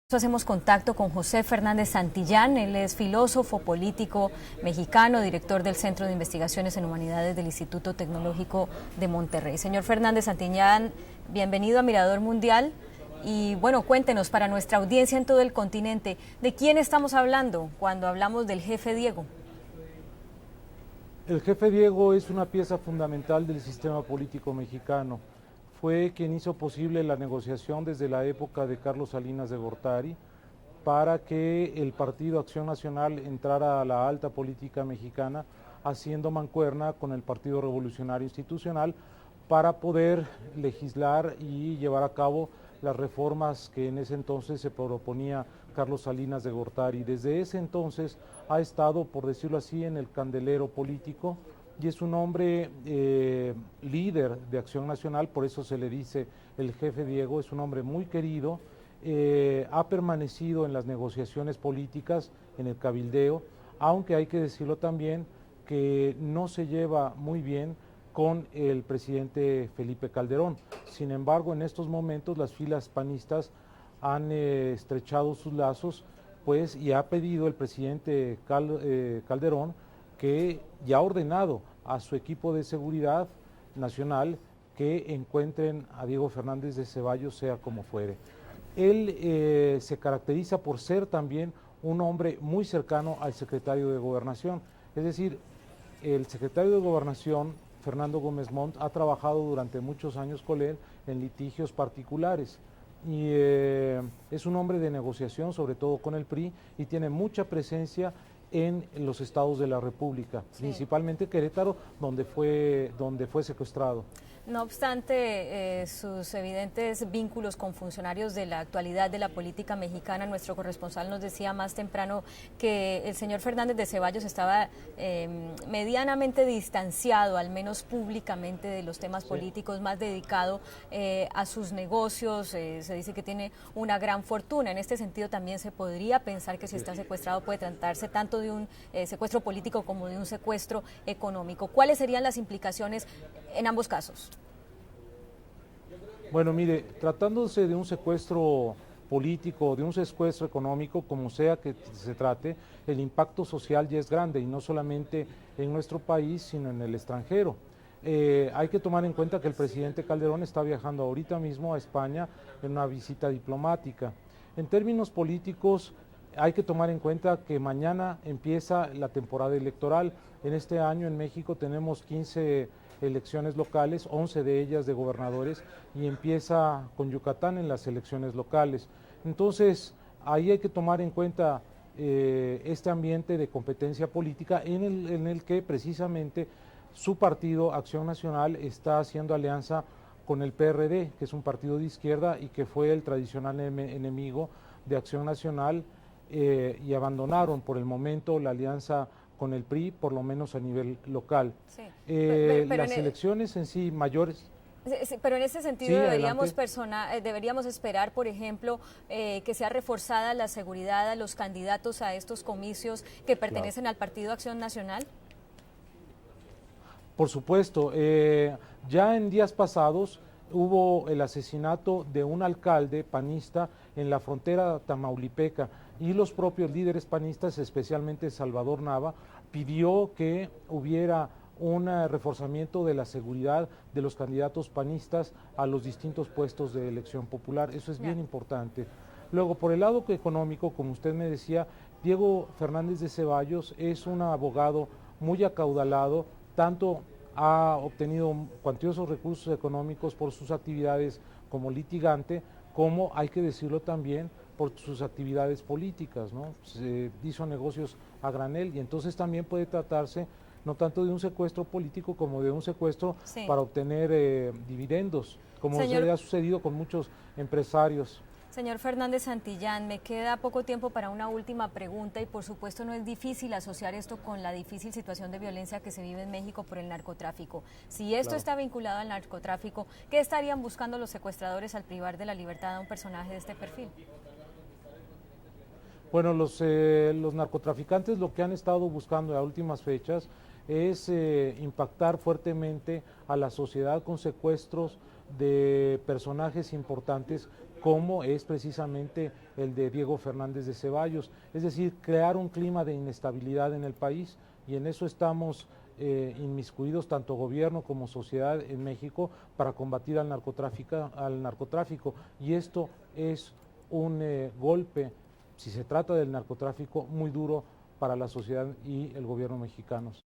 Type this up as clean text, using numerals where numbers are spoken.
Hacemos contacto con José Fernández Santillán. Él es filósofo político mexicano, director del Centro de Investigaciones en Humanidades del Instituto Tecnológico de Monterrey. Señor Fernández Santillán, bienvenido a Mirador Mundial. Y bueno, cuéntenos para nuestra audiencia en todo el continente, ¿de quién estamos hablando cuando hablamos del jefe Diego? El jefe Diego es una pieza fundamental del sistema político mexicano. Fue quien hizo posible la negociación desde la época de Carlos Salinas de Gortari para que el Partido Acción Nacional entrara a la alta política mexicana, haciendo mancuerna con el Partido Revolucionario Institucional para poder legislar y llevar a cabo las reformas que en ese entonces se proponía Carlos Salinas de Gortari. Desde ese entonces ha estado, por decirlo así, en el candelero político, y es un hombre líder de Acción Nacional, por eso se le dice el jefe Diego. Es un hombre muy querido, ha permanecido en las negociaciones políticas, en el cabildeo, aunque hay que decirlo también que no se lleva muy bien con el presidente Felipe Calderón. Sin embargo, en estos momentos las filas panistas han estrechado sus lazos, pues, y ha pedido el presidente Calderón que ya ha ordenado a su equipo de seguridad nacional que encuentren a Diego Fernández de Ceballos, sea como fuere. Él se caracteriza por ser también un hombre muy cercano al secretario de Gobernación, es decir, el secretario de Gobernación, Fernando Gómez Montt, ha trabajado durante muchos años con él en litigios particulares, y es un hombre de negociación, sobre todo con el PRI, y tiene mucha presencia en los estados de la República, sí, principalmente Querétaro, donde fue secuestrado. No obstante sus evidentes vínculos con funcionarios de la actualidad de la política mexicana, nuestro corresponsal nos decía más temprano que el señor Fernández de Ceballos estaba medianamente distanciado, al menos públicamente, de los temas políticos, más dedicado a sus negocios. Se dice que tiene una gran fortuna. En este sentido también se podría pensar que si está secuestrado puede tratarse tanto de un secuestro político como de un secuestro económico. ¿Cuáles serían las implicaciones en ambos casos? Bueno, mire, tratándose de un secuestro político, de un secuestro económico, como sea que se trate, el impacto social ya es grande, y no solamente en nuestro país, sino en el extranjero. Hay que tomar en cuenta que el presidente Calderón está viajando ahorita mismo a España en una visita diplomática. En términos políticos, hay que tomar en cuenta que mañana empieza la temporada electoral. En este año en México tenemos 15 elecciones locales, 11 de ellas de gobernadores, y empieza con Yucatán en las elecciones locales. Entonces, ahí hay que tomar en cuenta este ambiente de competencia política en el que precisamente su partido, Acción Nacional, está haciendo alianza con el PRD, que es un partido de izquierda y que fue el tradicional enemigo de Acción Nacional, y abandonaron por el momento la alianza con el PRI, por lo menos a nivel local. Sí. Pero las elecciones en sí mayores... Pero en ese sentido sí, deberíamos esperar, por ejemplo, que sea reforzada la seguridad a los candidatos a estos comicios que pertenecen al Partido Acción Nacional. Por supuesto, ya en días pasados hubo el asesinato de un alcalde panista en la frontera tamaulipeca, y los propios líderes panistas, especialmente Salvador Nava, pidió que hubiera un reforzamiento de la seguridad de los candidatos panistas a los distintos puestos de elección popular. Eso es bien importante. Luego, por el lado económico, como usted me decía, Diego Fernández de Ceballos es un abogado muy acaudalado, tanto ha obtenido cuantiosos recursos económicos por sus actividades como litigante, como, hay que decirlo también, por sus actividades políticas, ¿no? Se hizo negocios a granel, y entonces también puede tratarse no tanto de un secuestro político como de un secuestro para obtener dividendos, como se le ha sucedido con muchos empresarios. Señor Fernández Santillán, me queda poco tiempo para una última pregunta, y por supuesto no es difícil asociar esto con la difícil situación de violencia que se vive en México por el narcotráfico. Si esto está vinculado al narcotráfico, ¿qué estarían buscando los secuestradores al privar de la libertad a un personaje de este perfil? Bueno, los narcotraficantes lo que han estado buscando a últimas fechas es impactar fuertemente a la sociedad con secuestros de personajes importantes como es precisamente el de Diego Fernández de Ceballos, es decir, crear un clima de inestabilidad en el país, y en eso estamos inmiscuidos tanto gobierno como sociedad en México para combatir al narcotráfico, y esto es un golpe, si se trata del narcotráfico, muy duro para la sociedad y el gobierno mexicanos.